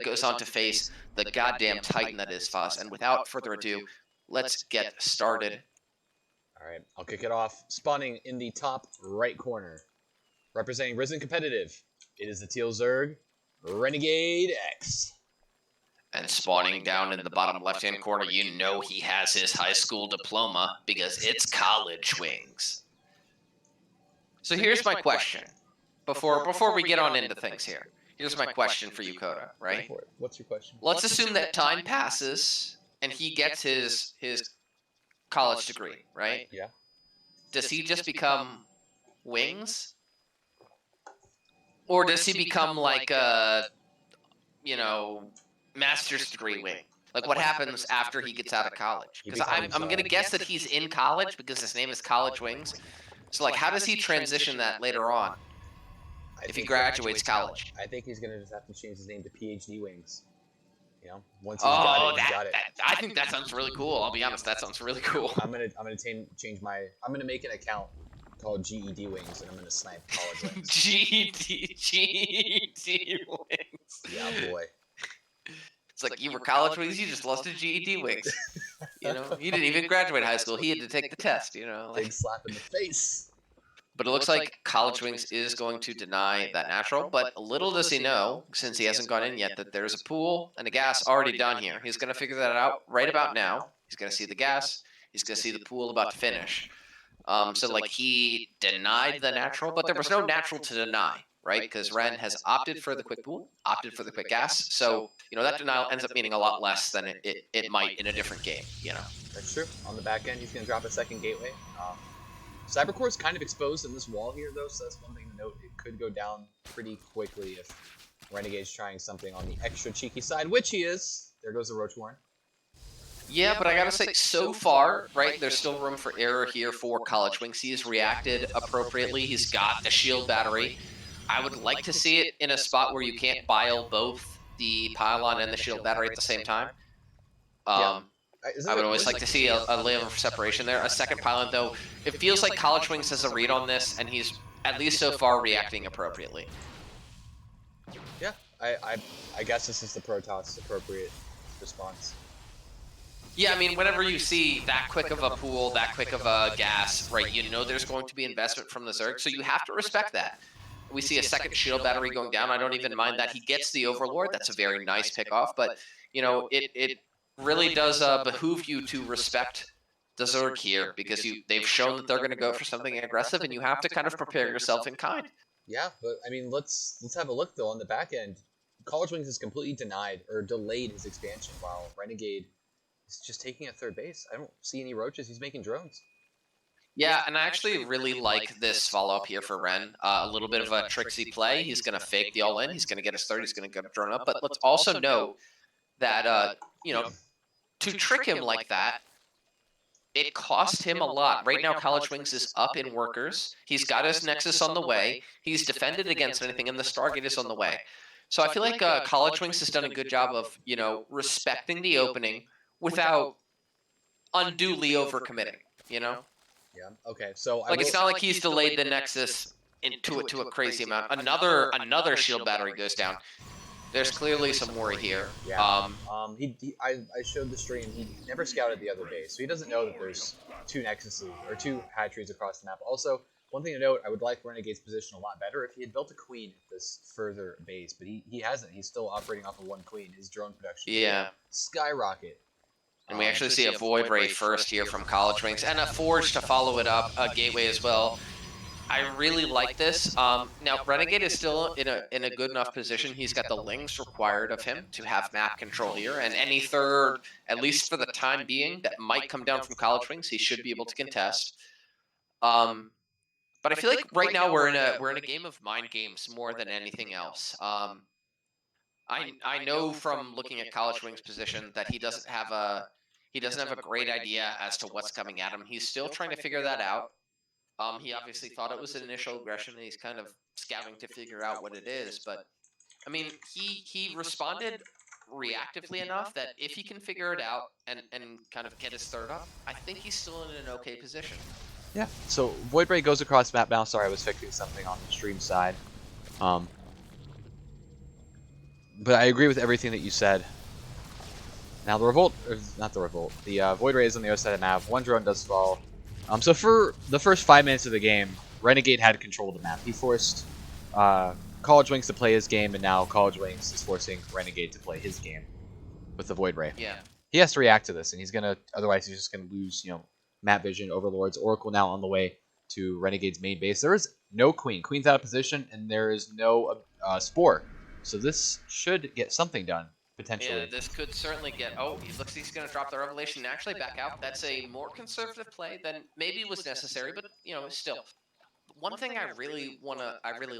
goes on to face the goddamn titan that is Fuzz. And without further ado, let's get started. All right, I'll kick it off. Spawning in the top right corner, representing Risen Competitive, it is the Teal Zerg, Renegade X. And spawning down in the bottom left-hand corner, you know he has his high school diploma because it's CollegeWings. So here's my question. Before we get on into things here, here's my question for you, Coda, right? What's your question? Let's assume that time passes and he gets his college degree, right? Yeah. Does he just become Wings? Or does he become like a, master's degree wing? Like what happens after he gets out of college? Because I'm going to guess that he's in college because his name is CollegeWings. So like how does he transition that later on if he graduates college? I think he's gonna just have to change his name to PhD Wings. You know, once he's got it. I think that sounds really cool. I'll be honest, that sounds really cool. I'm gonna change my. I'm gonna make an account called GED Wings, and I'm gonna snipe College Wings. GED Wings. Yeah, boy. It's like you were College Wings, you just lost to GED Wings. He didn't even graduate high school. He had to take the test. Big slap in the face. But it looks like CollegeWings is going to deny that natural, but little does he know, since he hasn't gone in yet, that there's a pool and a gas already done here. He's going to figure that out right about now. He's going to see the gas. He's going to see the pool about to finish. So, like, he denied the natural, but there was no natural to deny, right? Because Ren has opted for the quick pool, opted for the quick gas. So, that denial ends up meaning a lot less than it might in a different game, That's true. On the back end, he's going to drop a second gateway. Cybercore is kind of exposed in this wall here, though, so that's one thing to note. It could go down pretty quickly if Renegade's trying something on the extra cheeky side, which he is. There goes the Roach Warren. Yeah, but I gotta say, so far, right, there's still room for error here for CollegeWings. He's reacted appropriately. He's got the shield battery. I would like to see it in a spot where you can't bile both the pylon and the shield battery at the same time. I would always like to see a layer of separation there. A second pylon, though, it feels like CollegeWings has a read on this, and he's, at least so far, reacting appropriately. Yeah, I guess this is the Protoss appropriate response. Yeah, I mean, whenever you see that quick of a pool, that quick of a gas, right, there's going to be investment from the Zerg, so you have to respect that. We see a second shield battery going down. I don't even mind that. He gets the Overlord. That's a very nice pick-off, but, it really does behoove you to respect the Zerg here because they've shown that they're going to go for something aggressive, and you have to kind of prepare yourself in kind. Yeah, but I mean, let's have a look though on the back end. CollegeWings has completely denied or delayed his expansion, while Renegade is just taking a third base. I don't see any roaches. He's making drones. Yeah, and I actually really like this follow-up here for Ren. A little bit of a tricksy play. He's going to fake the all-in. He's going to get his third. He's going to get a drone up. But let's also note that, to trick him like that, it cost him a lot. Right now, CollegeWings is up in workers. He's got his Nexus on the way. He's defended against anything, and the Stargate is on the way. So I feel like CollegeWings has done a good job of, respecting the opening without unduly overcommitting, Yeah, okay. So it's not like he's delayed the Nexus to a crazy amount. Another shield battery goes down. There's clearly some worry here. Yeah. I showed the stream. He never scouted the other base, so he doesn't know that there's two Nexuses or two hatcheries across the map. Also, one thing to note, I would like Renegade's position a lot better if he had built a queen at this further base, but he hasn't. He's still operating off of one queen. His drone production skyrocket. And we actually see a Void Ray first here from CollegeWings, and a Forge to follow it up, a Gateway as well. I really like this. Now, Renegade is still in a good enough position. He's got the links required of him to have map control here, and any third, at least for the time being, that might come down from CollegeWings, he should be able to contest. But I feel like right now we're in a game of mind games more than anything else. I know from looking at CollegeWings' position that he doesn't have a great idea as to what's coming at him. He's still trying to figure that out. He obviously thought it was an initial aggression, and he's kind of scouting to figure out what it is. But, I mean, he responded reactively enough that if he can figure it out and kind of get his third up, I think he's still in an okay position. Yeah, so Void Ray goes across map now. Sorry, I was fixing something on the stream side. But I agree with everything that you said. Now the Revolt, not the Revolt, the Void Ray is on the other side of the map. One drone does fall. So for the first 5 minutes of the game, Renegade had control of the map. He forced CollegeWings to play his game, and now CollegeWings is forcing Renegade to play his game with the Void Ray. Yeah. He has to react to this, and he's gonna. Otherwise, he's just gonna lose. Map vision, Overlords, Oracle now on the way to Renegade's main base. There is no Queen. Queen's out of position, and there is no Spore. So this should get something done. Potentially. Yeah, this could certainly get... Oh, he looks he's going to drop the Revelation and actually back out. That's a more conservative play than maybe was necessary, but, still. One thing I really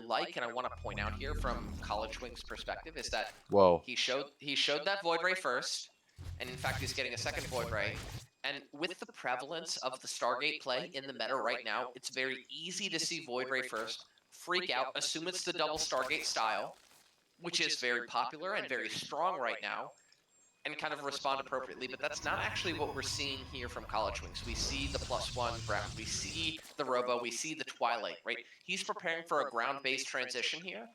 like and I want to point out here from CollegeWings' perspective is that he showed that Void Ray first, and in fact he's getting a second Void Ray. And with the prevalence of the Stargate play in the meta right now, it's very easy to see Void Ray first, freak out, assume it's the double Stargate style, which is very popular and very strong right now, and kind of respond appropriately. But that's not actually what we're seeing here from CollegeWings. We see the +1 ground, we see the Robo, we see the Twilight, right? He's preparing for a ground-based transition here,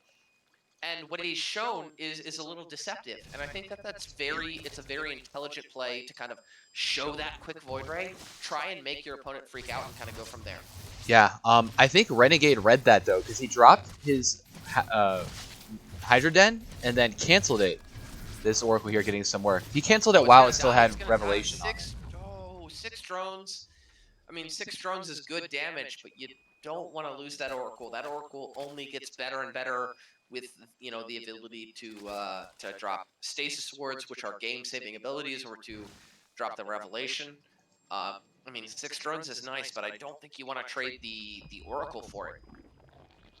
and what he's shown is a little deceptive. And I think it's a very intelligent play to kind of show that quick Void Ray, try and make your opponent freak out, and kind of go from there. Yeah, I think Renegade read that though, because he dropped his Hydra Den and then canceled it. This Oracle here getting some work. He canceled it while it still had Revelation on it. 6 drones. I mean, 6 drones is good damage, but you don't want to lose that Oracle. That Oracle only gets better and better with, the ability to drop Stasis Wards, which are game-saving abilities, or to drop the Revelation. I mean, 6 drones is nice, but I don't think you want to trade the Oracle for it.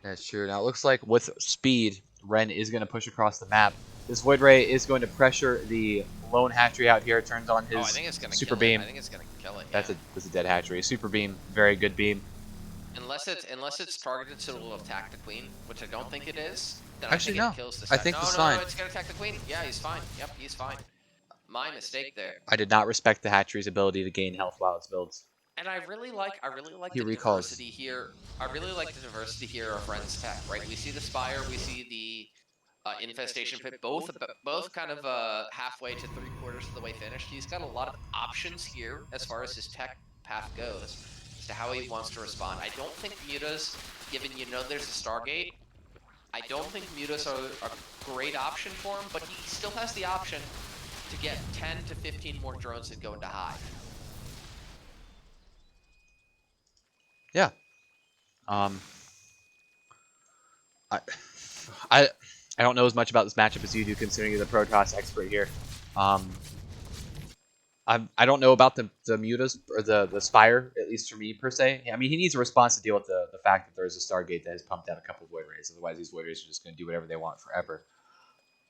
That's true. Now it looks like with speed, Ren is going to push across the map. This Void Ray is going to pressure the lone hatchery out here. Turns on his super beam. I think it's going to kill it. Yeah. That's a dead hatchery. Super beam, very good beam. Unless it's targeted so it'll attack the Queen, which I don't think it is. Then Actually, I no. think it kills the I think it's fine. No, it's going to attack the Queen. Yeah, he's fine. Yep, he's fine. My mistake there. I did not respect the hatchery's ability to gain health while it's builds. And I really like the diversity here. I really like the diversity here of Ren's tech, right? We see the Spire, we see the Infestation Pit, both kind of halfway to 3/4 of the way finished. He's got a lot of options here as far as his tech path goes, as to how he wants to respond. I don't think Mutas, given there's a Stargate, I don't think Mutas are a great option for him, but he still has the option to get 10 to 15 more drones that go into Hive. Yeah. I don't know as much about this matchup as you do, considering you're the Protoss expert here. I don't know about the Mutas or the Spire, at least for me per se. I mean, he needs a response to deal with the fact that there's a Stargate that has pumped out a couple of Void Rays. Otherwise, these Void Rays are just going to do whatever they want forever.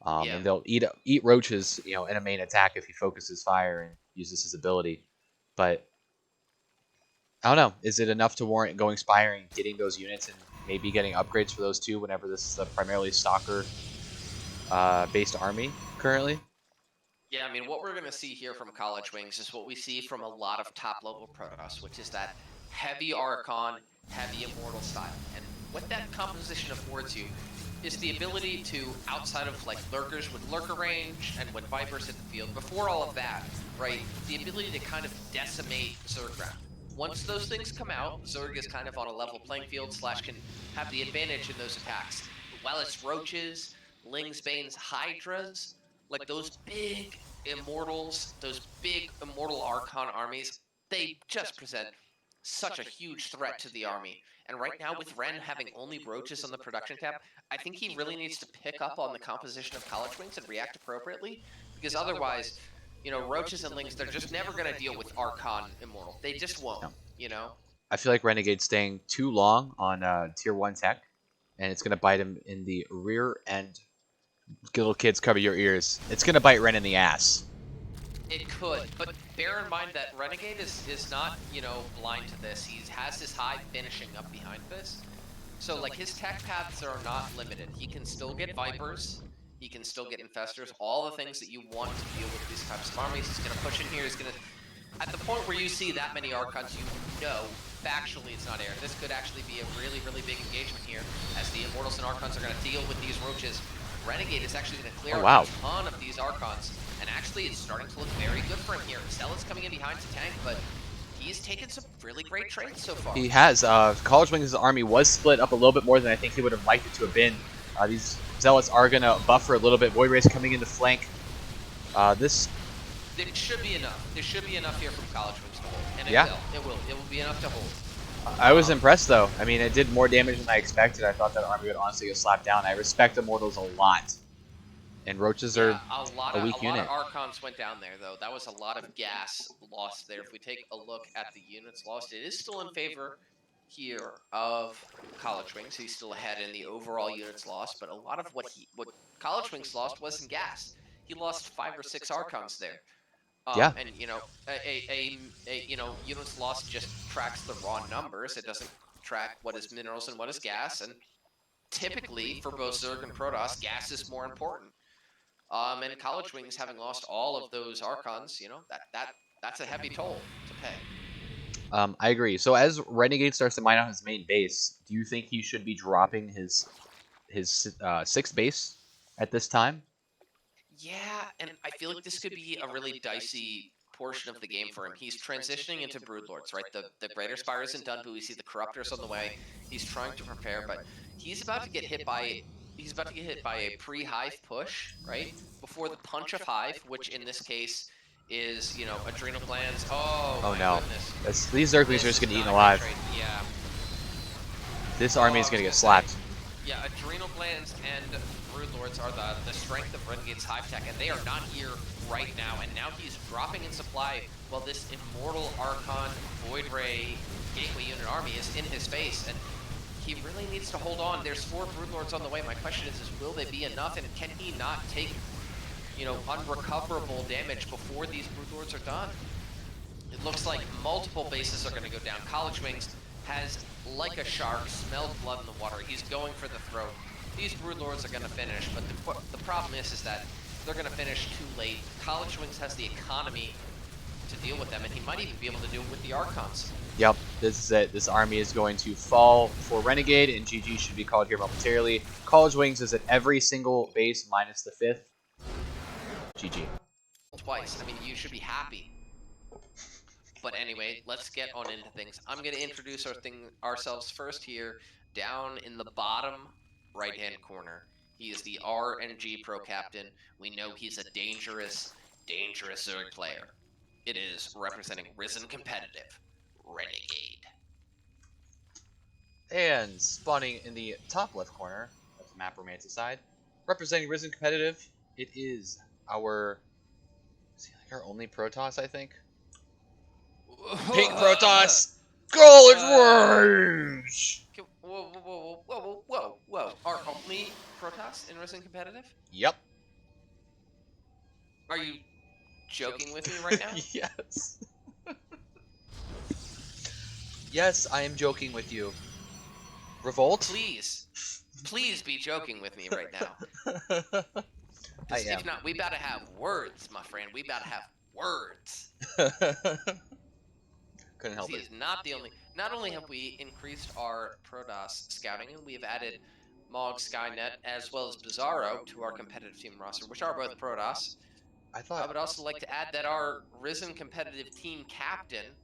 And they'll eat roaches, in a main attack if he focuses fire and uses his ability. But I don't know. Is it enough to warrant going Spire and getting those units and maybe getting upgrades for those two whenever this is a primarily Stalker based army currently? Yeah, I mean, what we're going to see here from CollegeWings is what we see from a lot of top-level Protoss, which is that heavy Archon, heavy Immortal style. And what that composition affords you is the ability to, outside of like Lurkers with Lurker range and when Vipers hit the field, before all of that, right, the ability to kind of decimate Zerg ground. Once those things come out, Zerg is kind of on a level playing field / can have the advantage in those attacks. While it's Roaches, Lings, Banes, Hydras, like those big Immortals, those big Immortal Archon armies, they just present such a huge threat to the army. And right now, with Ren having only Roaches on the production tab, I think he really needs to pick up on the composition of CollegeWings and react appropriately, because otherwise, Roaches and Lings, they're just never going to deal with Archon Immortal. They just won't, I feel like Renegade's staying too long on Tier 1 tech, and it's going to bite him in the rear end. Little kids, cover your ears. It's going to bite Ren in the ass. It could, but bear in mind that Renegade is not, blind to this. He has his Hive finishing up behind this. So, like, his tech paths are not limited. He can still get Vipers. He can still get Infestors. All the things that you want to deal with these types of armies. He's going to push in here. He's going to... At the point where you see that many Archons, factually it's not air. This could actually be a really, really big engagement here, as the Immortals and Archons are going to deal with these Roaches. Renegade is actually going to clear Oh, out wow. a ton of these Archons, and actually it's starting to look very good for him here. Zealot's coming in behind to tank, but he's taken some really great trades so far. He has. CollegeWings' army was split up a little bit more than I think he would have liked it to have been. These Zealots are going to buffer a little bit. Void Rays coming in the flank. This... There should be enough. There should be enough here from CollegeWings to hold, and it Yeah. will. It will. It will be enough to hold. I was impressed, though. I mean, it did more damage than I expected. I thought that army would honestly get slapped down. I respect Immortals a lot. And Roaches are a a weak lot unit. of Archons went down there, though. That was a lot of gas lost there. If we take a look at the units lost, it is still in favor here of CollegeWings. He's still ahead in the overall units lost, but a lot of what CollegeWings lost wasn't gas. He lost 5 or 6 Archons there. Yeah. And you know, units lost just tracks the raw numbers. It doesn't track what is minerals and what is gas. And typically, for both Zerg and Protoss, gas is more important. And CollegeWings having lost all of those Archons, you know, that's a heavy toll to pay. I agree. So as Renegade starts to mine out his main base, do you think he should be dropping his 6th base at this time? Yeah, and I feel like this could be a really dicey portion of the game for him. He's transitioning into Broodlords, right? The Greater Spire isn't done, but we see the Corruptors on the way. He's trying to prepare, but he's about to get hit by a pre-hive push, right? Before the punch of hive, which in this case is, you know, adrenal glands. Oh my no. goodness. These Zerglings are just getting eaten alive. Yeah. This army is going to get slapped. Yeah, adrenal glands and Broodlords are the strength of Renegade's hive tech, and they are not here right now. And now he's dropping in supply while this Immortal Archon Void Ray Gateway Unit army is in his face, and he really needs to hold on. There's 4 Broodlords on the way. My question is will they be enough, and can he not take, you know, unrecoverable damage before these Broodlords are done? It looks like multiple bases are going to go down. CollegeWings has, like a shark, smelled blood in the water. He's going for the throat. These Broodlords are going to finish, but the problem is that they're going to finish too late. CollegeWings has the economy to deal with them, and he might even be able to do it with the Archons. Yep, this is it. This army is going to fall for Renegade, and GG should be called here momentarily. CollegeWings is at every single base minus the 5th. GG. Twice. I mean, you should be happy. But anyway, let's get on into things. I'm going to introduce ourselves first here, down in the bottom right-hand corner. He is the RNG Pro Captain. We know he's a dangerous Zerg player. It is representing Risen Competitive, Renegade. And spawning in the top left corner of the map Romantic side, representing Risen Competitive, it is our... Is he like our only Protoss, I think? Pink Protoss! CollegeWings! Whoa. Our only Protoss in Risen Competitive? Yep. Are you joking with me right now? Yes. Yes, I am joking with you. Revolt? Please be joking with me right now. I am. If not, we about to have words, my friend. We about to have words. Couldn't help He it. is not the only. Not only have we increased our Protoss scouting, and we have added Mog, Skynet, as well as Bizarro to our competitive team roster, which are both Protoss. I would also like to add that our Risen competitive team captain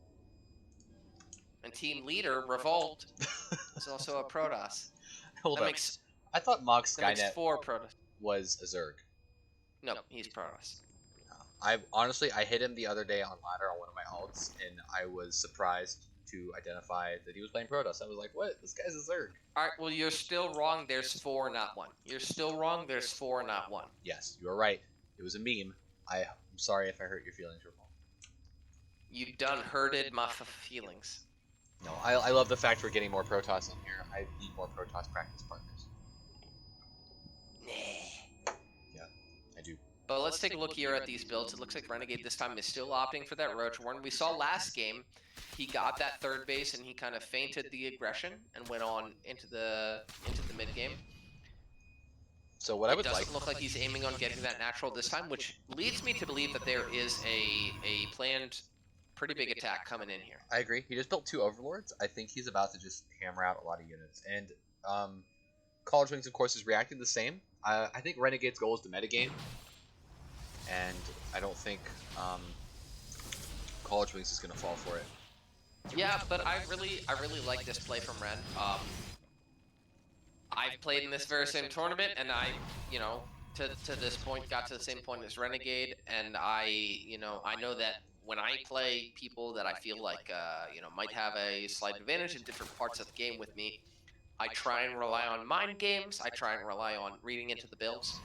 and team leader, Revolt, is also a Protoss. Hold up. I thought Mog Skynet 4 Protoss. was a Zerg. No, he's Protoss. I hit him the other day on ladder on one of my alts, and I was surprised to identify that he was playing Protoss. I was like, "What? This guy's a Zerg." All right. Well, you're still wrong. There's 4, not 1. You're still wrong. There's 4, not 1. Yes, you are right. It was a meme. I'm sorry if I hurt your feelings, Revolt. You done hurted my feelings. No, I love the fact we're getting more Protoss in here. I need more Protoss practice partners. Yeah, I do. But let's take a look here at these builds. It looks like Renegade this time is still opting for that Roach Warren. We saw last game, he got that 3rd base and he kind of feinted the aggression and went on into the mid game. So what I would doesn't look like he's aiming on getting that natural this time, which leads me to believe that there is a planned pretty big attack coming in here. I agree. He just built 2 Overlords. I think he's about to just hammer out a lot of units. And CollegeWings, of course, is reacting the same. I think Renegade's goal is to metagame, and I don't think CollegeWings is going to fall for it. Yeah, but I really like this play from Ren. I've played in this very same tournament, and you know, to this point, got to the same point as Renegade, and I know that when I play people that I feel like, might have a slight advantage in different parts of the game with me, I try and rely on mind games. I try and rely on reading into the builds,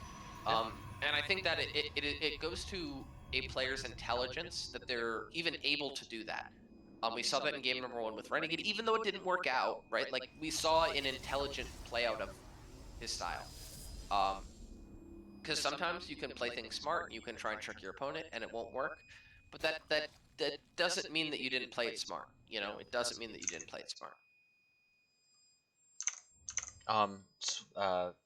Yeah. and I think that it goes to a player's intelligence that they're even able to do that. We saw that in game number 1 with Renegade, even though it didn't work out, right? Like we saw an intelligent play out of his style. Because sometimes you can play things smart, you can try and trick your opponent, and it won't work. But that doesn't mean that you didn't play it smart. It doesn't mean that you didn't play it smart.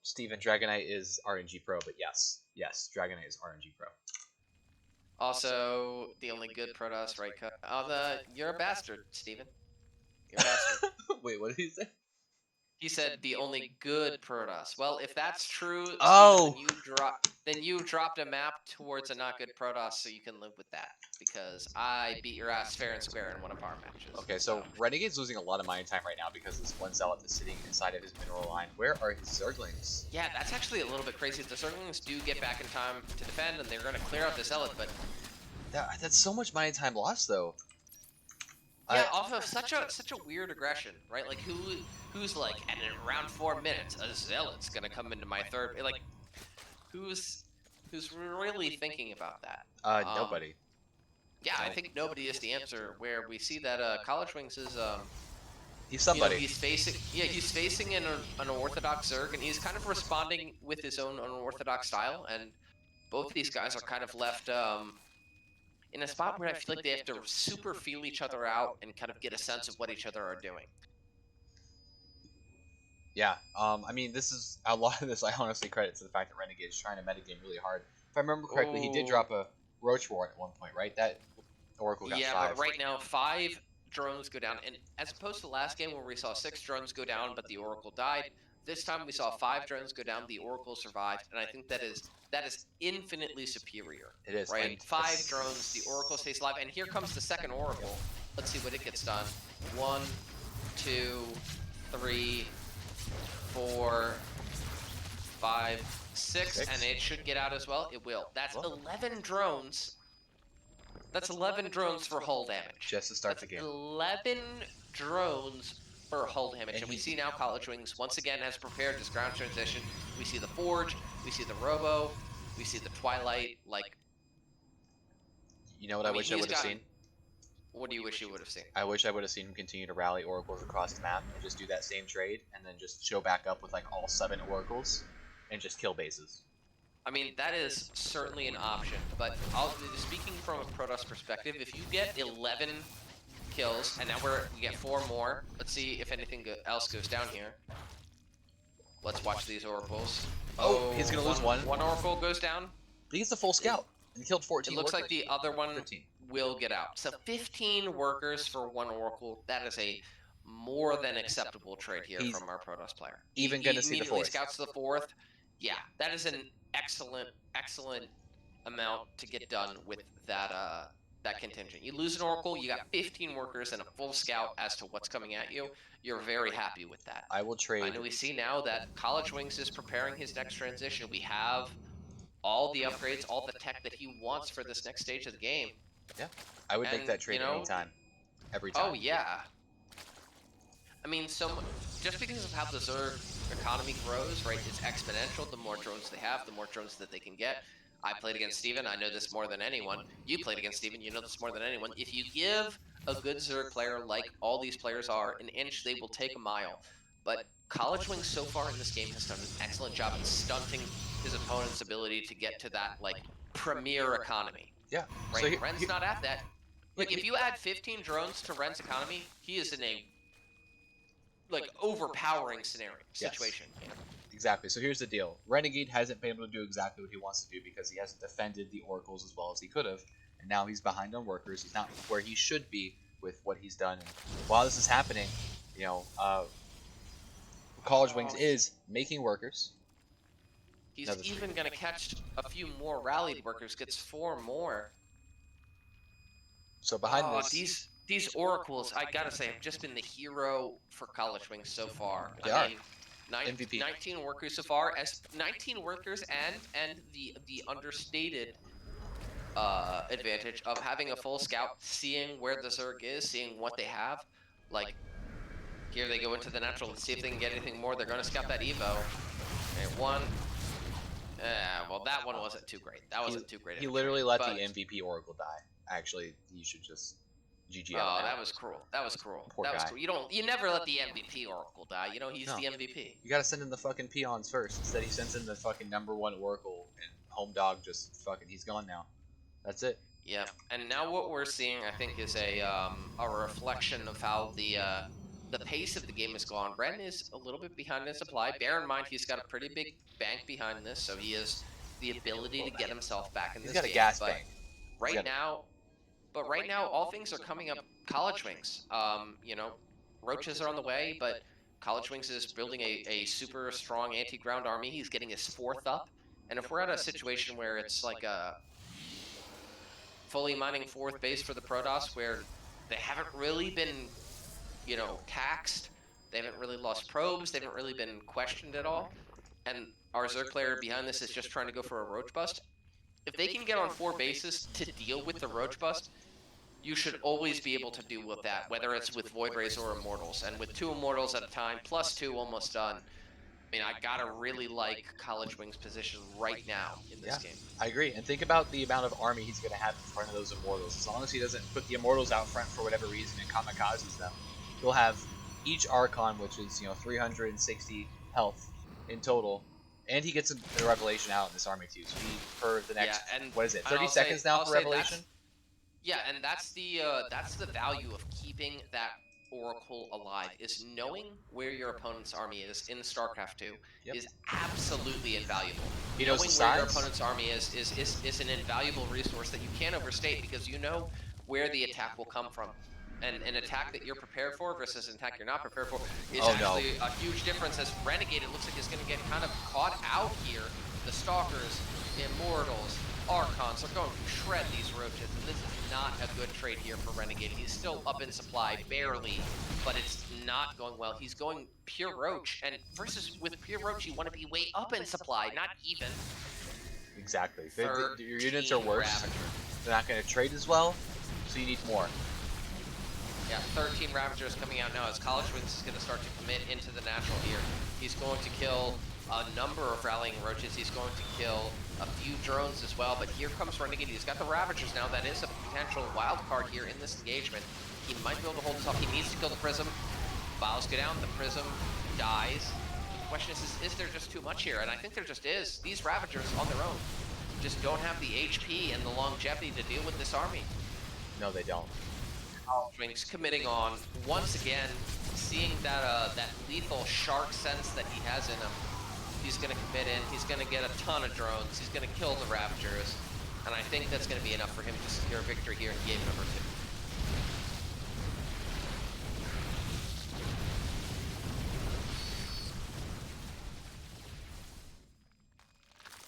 Steven, Dragonite is RNG Pro, but yes, Dragonite is RNG Pro. Also, the only good Protoss, right? You're a bastard, Steven. You're a bastard. Wait, what did he say? He said the only good Protoss. Well, if that's true, Steven, Oh! then you dropped a map towards a not good Protoss, so you can live with that. Because I beat your ass fair and square in one of our matches. Okay, so Renegade's losing a lot of mining time right now because this one zealot is sitting inside of his mineral line. Where are his Zerglings? Yeah, that's actually a little bit crazy. The Zerglings do get back in time to defend, and they're going to clear out the zealot, but That's so much mining time lost, though. yeah, off of such a weird aggression, right? Like who's like, and in around 4 minutes, a zealot's gonna come into my third. Like, who's really thinking about that? Nobody. Yeah, I think nobody is the answer. Where we see that CollegeWings is He's somebody. He's facing an unorthodox Zerg, and he's kind of responding with his own unorthodox style. And both these guys are kind of left in a spot where I feel like they have to super feel each other out and kind of get a sense of what each other are doing. Yeah, I mean, this is a lot of this. I honestly credit to the fact that Renegade is trying to metagame really hard. If I remember correctly, he did drop a Roach Ward at one point, right? That Oracle got 5. Yeah, but right now 5 drones go down, and as opposed to last game where we saw 6 drones go down, but the Oracle died. This time we saw 5 drones go down, the Oracle survived, and I think that is infinitely superior. It is, right? and 5 drones, the Oracle stays alive, and here comes the second Oracle. Let's see what it gets done. 1, 2, 3, 4, 5, 6, and it should get out as well. It will. That's 11 drones. That's 11 drones for hull damage. Just to start the game. 11 drones for hull damage. And we see now CollegeWings once again has prepared this ground transition. We see the Forge, we see the Robo, we see the Twilight. Like, you know what I wish I would have seen? What do you wish you would have seen? I wish I would have seen him continue to rally Oracles across the map and just do that same trade and then just show back up with like all 7 Oracles and just kill bases. I mean, that is certainly an option, but speaking from a Protoss perspective, if you get 11 kills, and now we get 4 more, let's see if anything else goes down here. Let's watch these Oracles. Oh, he's gonna lose one. One Oracle goes down. He gets a full scout and he killed 14 It looks workers. like the other one 15. will get out. So 15 workers for 1 Oracle, that is a more than acceptable trade here from our Protoss player. Even gonna see the 4th. Scouts the 4th. Yeah, that is an excellent amount to get done with that that contingent. You lose an Oracle, you got 15 workers and a full scout as to what's coming at you. You're very happy with that. I will trade. I know we see now that CollegeWings is preparing his next transition. We have all the upgrades, all the tech that he wants for this next stage of the game. Yeah, I would make that trade anytime, every time. Oh yeah. I mean, just because of how the Zerg economy grows, right, it's exponential. The more drones they have, the more drones that they can get. I played against Steven, I know this more than anyone. You played against Steven, you know this more than anyone. If you give a good Zerg player, like all these players are, an inch, they will take a mile. But CollegeWings so far in this game has done an excellent job at stunting his opponent's ability to get to that, like, premier economy. Yeah. Right? So Ren's not at that. Like, if you add 15 drones to Ren's economy, he is in a overpowering situation. Yes. Exactly. So here's the deal. Renegade hasn't been able to do exactly what he wants to do because he hasn't defended the Oracles as well as he could have, and now he's behind on workers. He's not where he should be with what he's done. And while this is happening, CollegeWings is making workers. He's Another even streak. going to catch a few more rallied workers, gets 4 more. So behind Oh, this, these oracles, I gotta say, have just been the hero for CollegeWings so far. they I are mean, MVP. 19 workers so far, as 19 workers, and the understated advantage of having a full scout, seeing where the Zerg is, seeing what they have. Like, here they go into the natural. Let's see if they can get anything more. They're going to scout that Evo. Okay, one. Well, that one wasn't too great. That wasn't too great of He a literally trade. let But the MVP Oracle die. Actually, he should just GG out oh, now. that was cruel. That was cruel. Poor That was guy. cruel. You never let the MVP Oracle die. You know he's No. the MVP. You gotta send in the fucking peons first. Instead, he sends in the fucking #1 Oracle, and Home Dog just fucking, he's gone now. That's it. Yeah, and now what we're seeing, I think, is a reflection of how the pace of the game has gone. Ren is a little bit behind in supply. Bear in mind he's got a pretty big bank behind this, so he has the ability to get himself back in He's this got a game. gas But bank. right now, all things are coming up CollegeWings. You know, roaches are on the way, but CollegeWings is building a super strong anti-ground army. He's getting his 4th up, and if we're at a situation where it's like a fully mining 4th base for the Protoss, where they haven't really been, taxed. They haven't really lost probes. They haven't really been questioned at all. And our Zerg player behind this is just trying to go for a Roach Bust. If they can get on 4 bases to deal with the Roach Bust, you should always be able to deal with that, whether it's with Void Rays or Immortals. And with 2 Immortals at a time, plus 2 almost done, I mean, I gotta really like CollegeWings' position right now in this game. I agree. And think about the amount of army he's going to have in front of those Immortals. As long as he doesn't put the Immortals out front for whatever reason and kamikazes them, he'll have each Archon, which is 360 health in total, and he gets a Revelation out in this army too. So he, for the next, and what is it, and 30 I'll seconds say, now I'll for say Revelation? Yeah, and that's the value of keeping that Oracle alive, is knowing where your opponent's army is in StarCraft 2 Yep. is absolutely invaluable. He knows Knowing the where your size. opponent's army is an invaluable resource that you can't overstate, because you know where the attack will come from. And an attack that you're prepared for versus an attack you're not prepared for is actually a huge difference. As Renegade, it looks like, is going to get kind of caught out here. The Stalkers, Immortals, Archons are going to shred these roaches, and this is not a good trade here for Renegade. He's still up in supply, barely, but it's not going well. He's going pure roach, and versus with pure roach, you want to be way up in supply, not even. Exactly. Your units are worse. Ravager. They're not going to trade as well, so you need more. Yeah, 13 Ravagers coming out now as CollegeWings is going to start to commit into the natural here. He's going to kill a number of rallying roaches. He's going to kill a few drones as well, but here comes Renegade. He's got the Ravagers now. That is a potential wild card here in this engagement. He might be able to hold this off. He needs to kill the Prism. Files go down. The Prism dies. The question is there just too much here? And I think there just is. These Ravagers on their own just don't have the HP and the longevity to deal with this army. No, they don't. Wings committing on once again, seeing that that lethal shark sense that he has in him. He's going to commit in. He's going to get a ton of drones. He's going to kill the Ravagers, and I think that's going to be enough for him to secure victory here in game number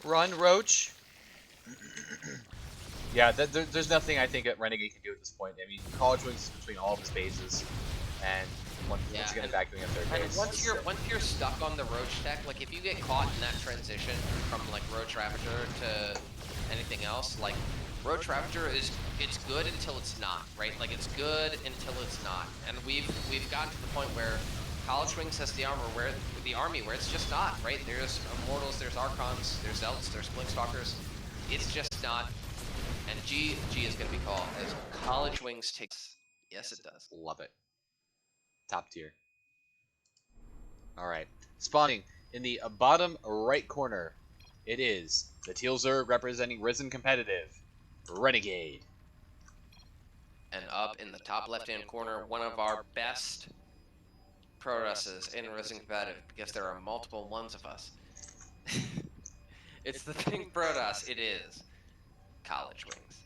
2. Run, Roach. Yeah, there's nothing I think that Renegade can do at this point. I mean, CollegeWings is between all of his bases, and once again vacuuming up their And base. once you're stuck on the Roach tech, like if you get caught in that transition from like Roach Ravager to anything else, like Roach Ravager it's good until it's not, right? Like it's good until it's not. And we've gotten to the point where CollegeWings has the army where it's just not, right? There's Immortals, there's Archons, there's Zelts, there's Blinkstalkers. It's just not. And G is going to be called as CollegeWings takes. Yes, it does. Love it. Top tier. Alright. Spawning in the bottom right corner, it is the Teal Zerg representing Risen Competitive, Renegade. And up in the top left-hand corner, one of our best Protosses in Risen Competitive, because there are multiple ones of us. It's the pink Protoss. It is CollegeWings.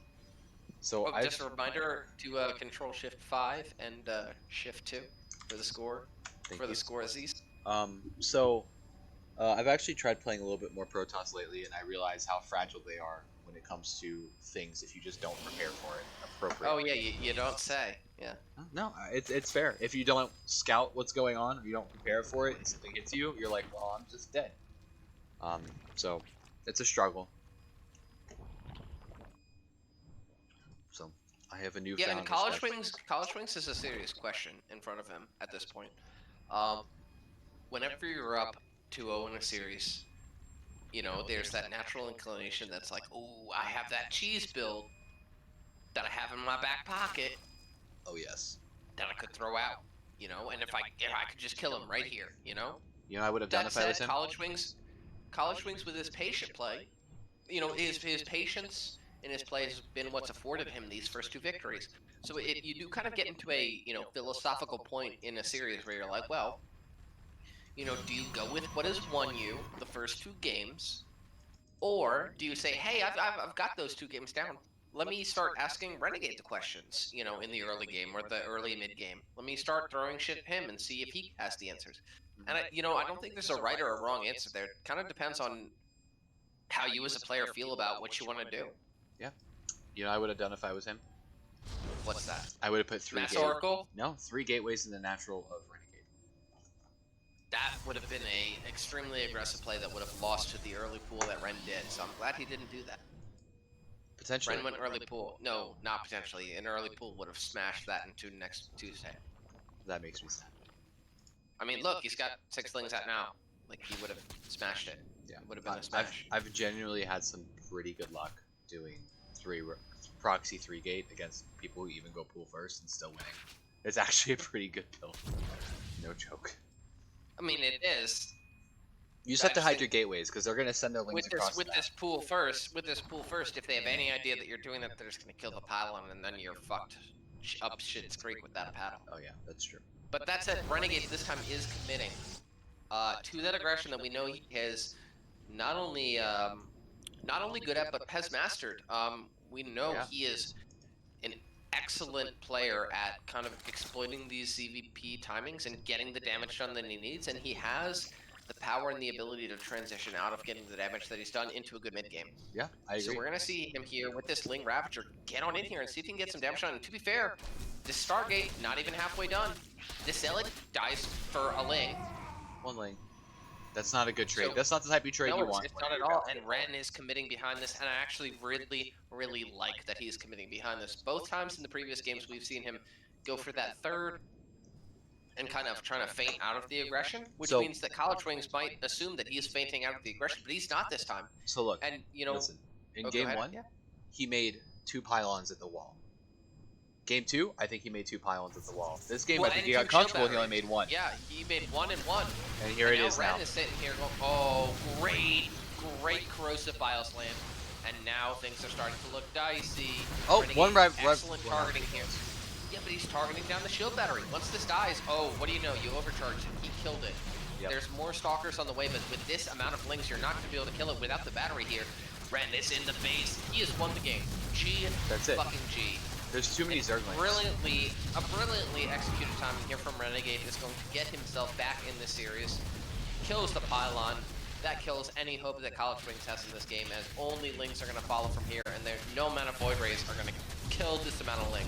So just a reminder to Control Shift 5 and Shift 2 for the score. Thank for you. the score Aziz. So I've actually tried playing a little bit more Protoss lately, and I realize how fragile they are when it comes to things if you just don't prepare for it Oh appropriately. yeah, you don't say. Yeah. No, it's fair. If you don't scout what's going on, or you don't prepare for it, and something hits you, you're like, well, I'm just dead. So it's a struggle. So I have a Yeah, and newfound respect. College Wings is a serious question in front of him at this point. Um, Whenever you're up 2-0 in a series, there's that natural inclination that's like, oh, I have that cheese build that I have in my back pocket Oh yes. that I could throw out, and if I could just kill him right here, You know, I would have done That if I was said, him. College Wings with his patient play, his patience in his play has been what's afforded him these first two victories. So you do kind of get into a philosophical point in a series where you're like, well, do you go with what has won you the first two games, or do you say, hey, I've got those two games down. Let me start asking Renegade the questions, in the early game or the early mid game. Let me start throwing shit at him and see if he has the answers. And I don't think there's a right or a wrong answer there. It kind of depends on how you as a player feel about what you want to do. Yeah. You know, I would have done if I was him. What's that? I would have put three Mass gateways. Oracle? No, 3 gateways in the natural of Renegade. That would have been a extremely aggressive play that would have lost to the early pool that Ren did. So I'm glad he didn't do that. Potentially. Ren went early pool. No, not potentially. An early pool would have smashed that into next Tuesday. That makes me sad. I mean, look, he's got 6 lings out now. Like, he would have smashed it. Yeah. It would have been a smash. I've genuinely had some pretty good luck doing proxy 3 gate against people who even go pool first and still winning. It's actually a pretty good build. No joke. I mean, it is. You just have to hide your gateways because they're gonna send their lings across. With this pool first, if they have any idea that you're doing that, they're just gonna kill the pylon, and then you're fucked up shit's creek with that paddle. Oh yeah, that's true. But that said, Renegade this time is committing to that aggression that we know he has not only good at, but has mastered. We know he is an excellent player at kind of exploiting these ZVP timings and getting the damage done that he needs, and he has the power and the ability to transition out of getting the damage that he's done into a good mid game. Yeah, I agree. So we're gonna see him here with this Ling Ravager get on in here and see if he can get some damage done. And to be fair, this Stargate not even halfway done. This Zealot dies for a Ling. 1 ling. That's not a good trade. So, That's not the type of trade you want. It's not at all. And Ren is committing behind this, and I actually really, really like that he's committing behind this. Both times in the previous games, we've seen him go for that third and kind of trying to feint out of the aggression, which means that CollegeWings might assume that he's feinting out of the aggression, but he's not this time. So look, and listen, in game 1, he made 2 pylons at the wall. Game 2, I think he made 2 pylons at the wall. This game, I think he got comfortable. He only made 1. Yeah, he made 1 and 1. And here it is now. Ren is sitting here going, oh, great corrosive bios land. And now things are starting to look dicey. Oh, excellent targeting here. Yeah, but he's targeting down the shield battery. Once this dies, oh, what do you know? You overcharged it. He killed it. Yep. There's more stalkers on the way, but with this amount of lings, you're not going to be able to kill it without the battery here. Ren is in the base. He has won the game. G. That's it. Fucking G. There's too many Zerglings. A brilliantly executed timing here from Renegade is going to get himself back in this series. Kills the pylon. That kills any hope that CollegeWings has in this game, as only lings are going to follow from here, and there's no amount of Void Rays are going to kill this amount of ling.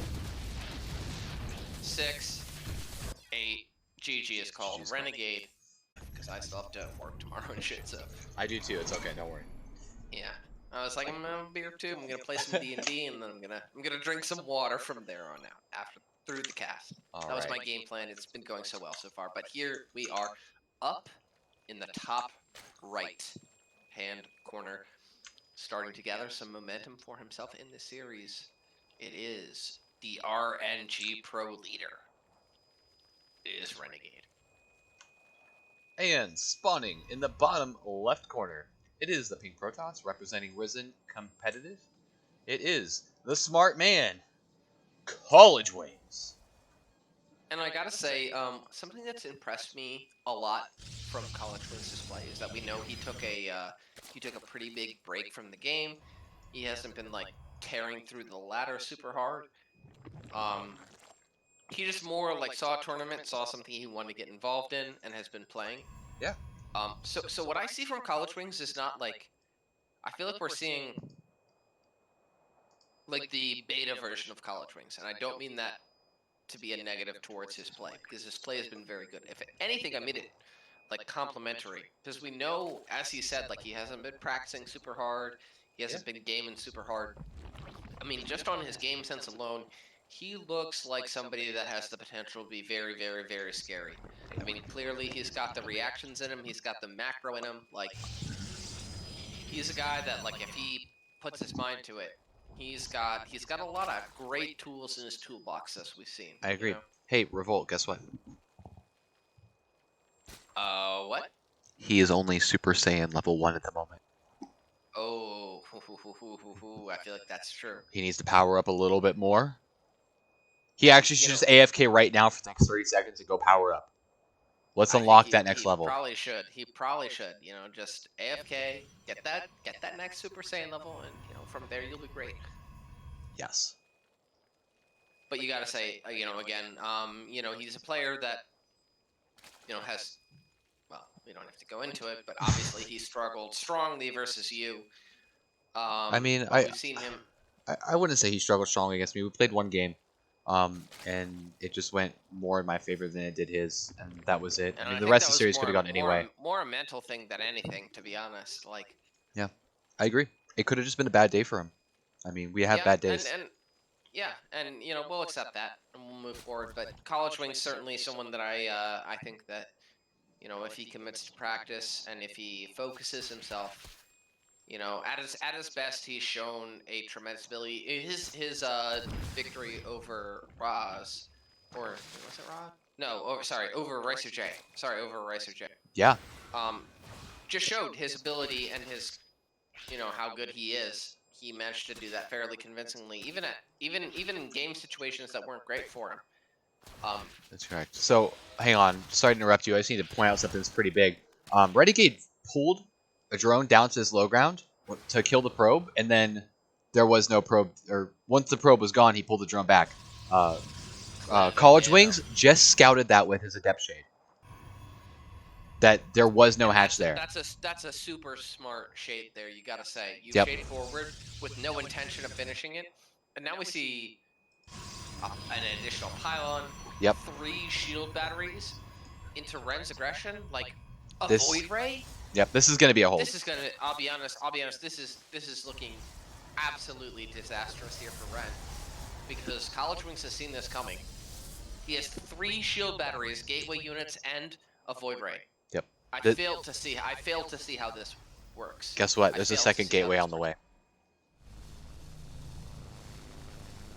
6, 8, GG is called. Renegade, because I still have to work tomorrow and shit, so. I do too, it's okay, don't worry. Yeah. I was like, I'm gonna have a beer too. I'm gonna play some D&D, and then I'm gonna drink some water from there on out through the cast. That was my game plan. It's been going so well so far. But here we are, up in the top right hand corner, starting to gather some momentum for himself in this series. It is the RNG Pro leader. It is Renegade. And spawning in the bottom left corner, it is the Pink Protoss representing Risen Competitive. It is the smart man, CollegeWings. And I gotta say, something that's impressed me a lot from CollegeWings' display is that we know he took a pretty big break from the game. He hasn't been like tearing through the ladder super hard. He just more like saw a tournament, saw something he wanted to get involved in, and has been playing. Yeah. So what I see from College Wings is not like I feel like we're seeing like the beta version of College Wings, and I don't mean that to be a negative towards his play because his play has been very good. If anything, I made it like complimentary because we know, as he said, like he hasn't been practicing super hard, he hasn't been gaming super hard. I mean, just on his game sense alone, he looks like somebody that has the potential to be very, very, very scary. I mean, clearly he's got the reactions in him, he's got the macro in him. Like he's a guy that, like, if he puts his mind to it, he's got a lot of great tools in his toolbox, as we've seen. I You agree. know. Hey, Revolt, guess what? What? He is only Super Saiyan level 1 at the moment. Oh, I feel like that's true. He needs to power up a little bit more. He actually should just AFK right now for the next 30 seconds and go power up. Let's I think unlock that next level. Probably should. He probably should. You know, just AFK, get that next Super Saiyan level, and from there you'll be great. Yes. But you got to say, again, he's a player that, has. Well, we don't have to go into it, but obviously he struggled strongly versus you. I mean, we've seen him. I wouldn't say he struggled strongly against me. We played one game, and it just went more in my favor than it did his, and that was it. And I mean, I the think rest that of the was series could have gone anyway. more a mental thing than anything, to be honest. Like, Yeah, I agree. It could have just been a bad day for him. I mean, we have bad days. And we'll accept that and we'll move forward. But College Wing's certainly someone that I think that if he commits to practice and if he focuses himself, at his best, he's shown a tremendous ability. His victory over Roz, or was it Roz? No, over Racer J. Sorry, over Racer J. Yeah. Just showed his ability and his, how good he is. He managed to do that fairly convincingly, even in game situations that weren't great for him. That's correct. So, hang on. Sorry to interrupt you. I just need to point out something that's pretty big. Renegade pulled a drone down to his low ground to kill the probe, and then there was no probe. Or once the probe was gone, he pulled the drone back. CollegeWings just scouted that with his Adept Shade. That there was no hatch there. That's a super smart shade there. You gotta say, you shade forward with no intention of finishing it, and now we see an additional pylon. Yep. 3 shield batteries into Ren's aggression, like a Void Ray. Yep. This is gonna be a hold. This is gonna. I'll be honest. This is looking absolutely disastrous here for Ren, because College Wings has seen this coming. He has 3 shield batteries, gateway units, and a Void Ray. Yep. I failed to see how this works. Guess what? There's a second gateway on the way.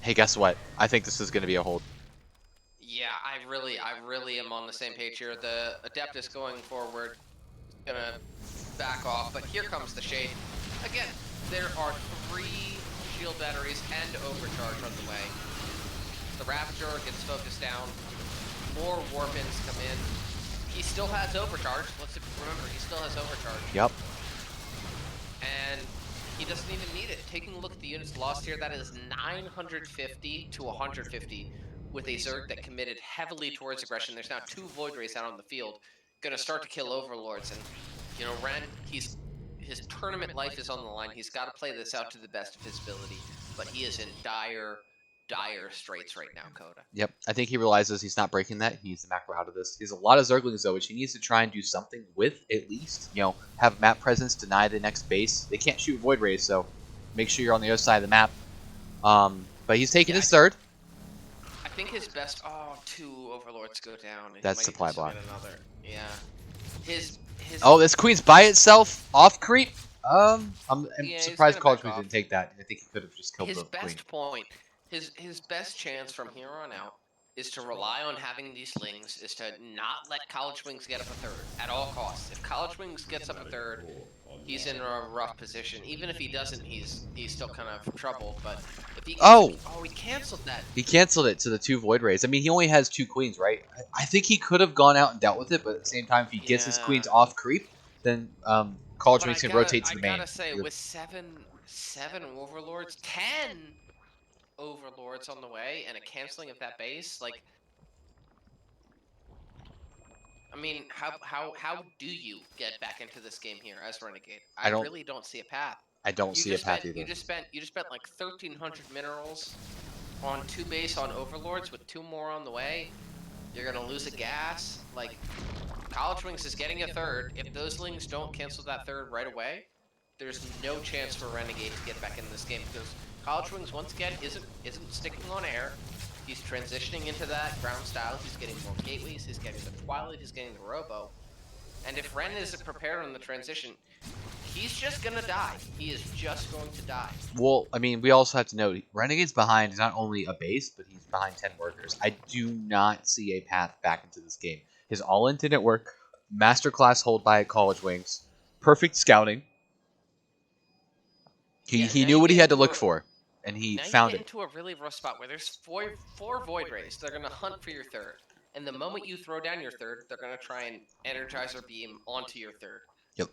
Hey, guess what? I think this is going to be a hold. Yeah, I really am on the same page here. The Adept is going forward, gonna back off, but here comes the Shade. Again, there are 3 shield batteries and overcharge on the way. The Ravager gets focused down. More Warpins come in. He still has overcharge. Let's remember, he still has overcharge. Yep. And he doesn't even need it. Taking a look at the units lost here, that is 950 to 150 with a Zerg that committed heavily towards aggression. There's now 2 Void Rays out on the field. Gonna start to kill Overlords. And, Ren, his tournament life is on the line. He's got to play this out to the best of his ability. But he is in dire straits right now, Coda. Yep. I think he realizes he's not breaking that. He needs to macro out of this. He has a lot of Zerglings, though, which he needs to try and do something with, at least. Have map presence, deny the next base. They can't shoot Void Rays, so make sure you're on the other side of the map. But he's taking his third. I think his best... Oh, 2 Overlords go down. That's supply block. Another. Yeah. Oh, this Queen's by itself? Off creep? I'm surprised College Wings didn't take that. I think he could have just killed the Queen. His best point... His best chance from here on out is to rely on having these lings, is to not let College Wings get up a third at all costs. If College Wings gets up a third, he's in a rough position. Even if he doesn't, he's still kind of troubled. But if he he canceled that. He canceled it to the 2 Void Rays. I mean, he only has 2 Queens, right? I think he could have gone out and dealt with it, but at the same time, if he gets his Queens off creep, then College Wings can rotate to the main. I gotta say, with seven Overlords, 10 Overlords on the way, and a canceling of that base, like, I mean, how do you get back into this game here as Renegade? I I don't really don't see a path. I don't see a path You either. just spent like 1,300 minerals on 2 base on Overlords with 2 more on the way. You're gonna lose a gas. Like CollegeWings is getting a third. If those lings don't cancel that third right away, there's no chance for Renegade to get back in this game because CollegeWings once again isn't sticking on air. He's transitioning into that ground style. He's getting more gateways. He's getting the Twilight. He's getting the Robo. And if Ren isn't prepared on the transition, he's just gonna die. He is just going to die. Well, I mean, we also have to note Renegade's behind not only a base, but he's behind 10 workers. I do not see a path back into this game. His all-in didn't work. Masterclass hold by CollegeWings. Perfect scouting. He Now knew you what he get had to into look a for, and he now you found get it. into a really rough spot where there's four Void Rays. They're gonna hunt for your third, and the moment you throw down your third, they're gonna try and Energizer Beam onto your third. Yep.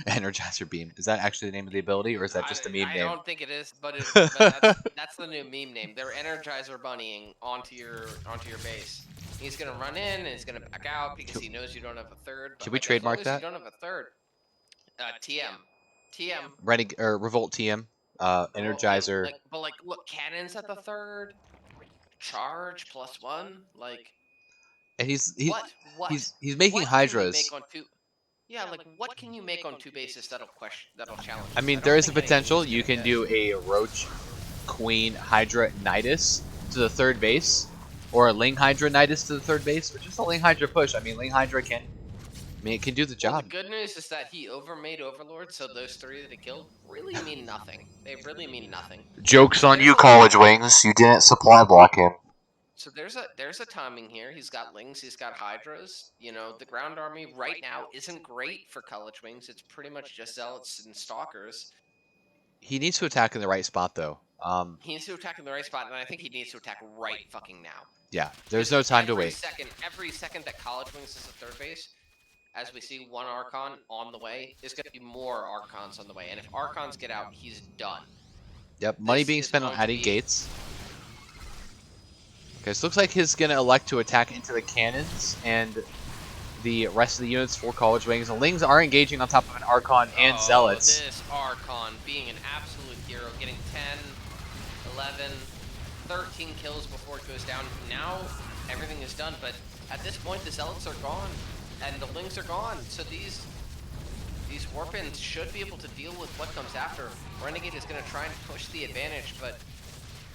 Energizer Beam. Is that actually the name of the ability, or is that just a meme I name? don't think it is, but that's the new meme name. They're Energizer Bunnying onto your base. He's gonna run in and he's gonna back out because he knows you don't have a third. But Can we like, as long trademark as that? you don't have a third, TM. Revolt TM. Energizer. But look, cannons at the third, charge +1. Like, And what he's making what can you Hydras. make on two? Yeah, like what can you make on 2 bases that'll challenge? I Us? mean, don't there is a think anything's potential gonna you can hit. do a Roach, Queen, Hydra, Nidus to the third base, or a Ling Hydra Nidus to the third base, or just a Ling Hydra push. I mean, Ling Hydra can, it can do the Well, job. the good news is that he overmade Overlord, so those 3 that he killed really mean nothing. They really mean nothing. Joke's So on there's you, a lot. CollegeWings. You didn't supply block him. So there's a timing here. He's got Lings, he's got Hydras. You know, the ground army right now isn't great for CollegeWings. It's pretty much just Zealots and Stalkers. He needs to attack in the right spot, though. He needs to attack in the right spot, and I think he needs to attack right fucking now. Yeah, there's no time to wait. Every second that CollegeWings is a third base, as we see one Archon on the way, there's going to be more Archons on the way. And if Archons get out, he's done. Yep, money This being is spent on going to adding be- gates. Okay, so looks like he's going to elect to attack into the cannons and the rest of the units for CollegeWings. The Lings are engaging on top of an Archon and Zealots. This Archon being an absolute hero, getting 10, 11, 13 kills before it goes down. Now everything is done, but at this point the Zealots are gone and the Lings are gone. So these Warpins should be able to deal with what comes after. Renegade is going to try and push the advantage, but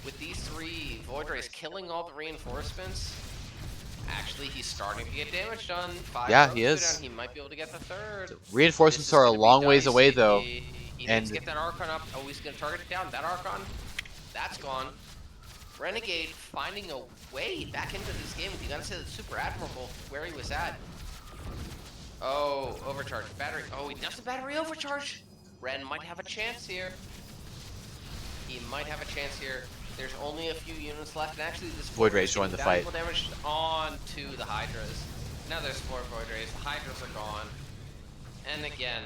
with these 3 Void Rays killing all the reinforcements, actually he's starting to get damage done. 5 Yeah, rows he go is. down, he might be able to get the third. Reinforcements are a long ways away, though. He needs And to get that Archon up. Oh, he's going to target it down. That Archon, that's gone. Renegade finding a way back into this game. You gotta say that's super admirable where he was at. Oh, overcharge. Battery. Oh, he does the battery overcharge. Ren might have a chance here. He might have a chance here. There's only a few units left, and actually this Void Rays joined the fight. Damage onto the Hydras. Now there's 4 Void Rays. The Hydras are gone. And again,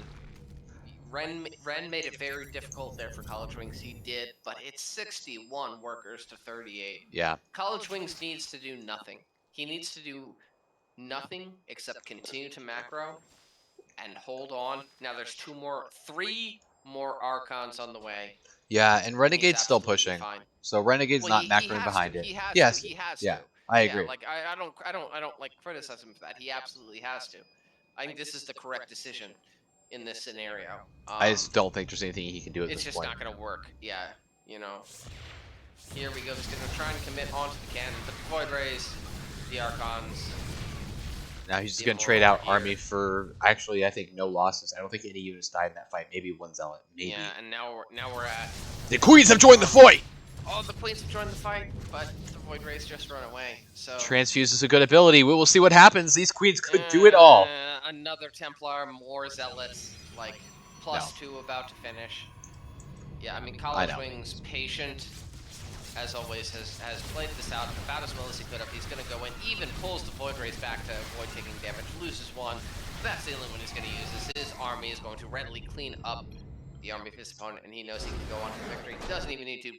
Ren made it very difficult there for CollegeWings. He did, but it's 61 workers to 38. Yeah. CollegeWings needs to do nothing. He needs to do nothing except continue to macro and hold on. Now there's 3 more Archons on the way. Yeah, and Renegade's still absolutely pushing. fine. So Renegade's not macroing behind it. He has to. Yeah, I agree. Like I don't like criticize him for that. He absolutely has to. I think this is the correct decision in this scenario. I just don't think there's anything he can do at It's this just point. not gonna work. Yeah, you know. Here we go. He's gonna try and commit onto the cannon, but the Void Rays, the Archons. Now he's just going to trade out army for, actually, I think no losses. I don't think any units died in that fight. Maybe 1 Zealot. Maybe. Yeah, and now we're at. The Queens have joined the fight! Oh, the Queens have joined the fight, but the Void Rays just run away. So Transfuse is a good ability. We will see what happens. These Queens could do it all. Another Templar, more Zealots, like +2 about to finish. Yeah, I mean, CollegeWings patient, as always, has played this out about as well as he could have. He's going to go in, even pulls the Void Rays back to avoid taking damage, loses 1. That's the only one he's going to use. His army is going to readily clean up the army of his opponent, and he knows he can go on to victory. He doesn't even need to.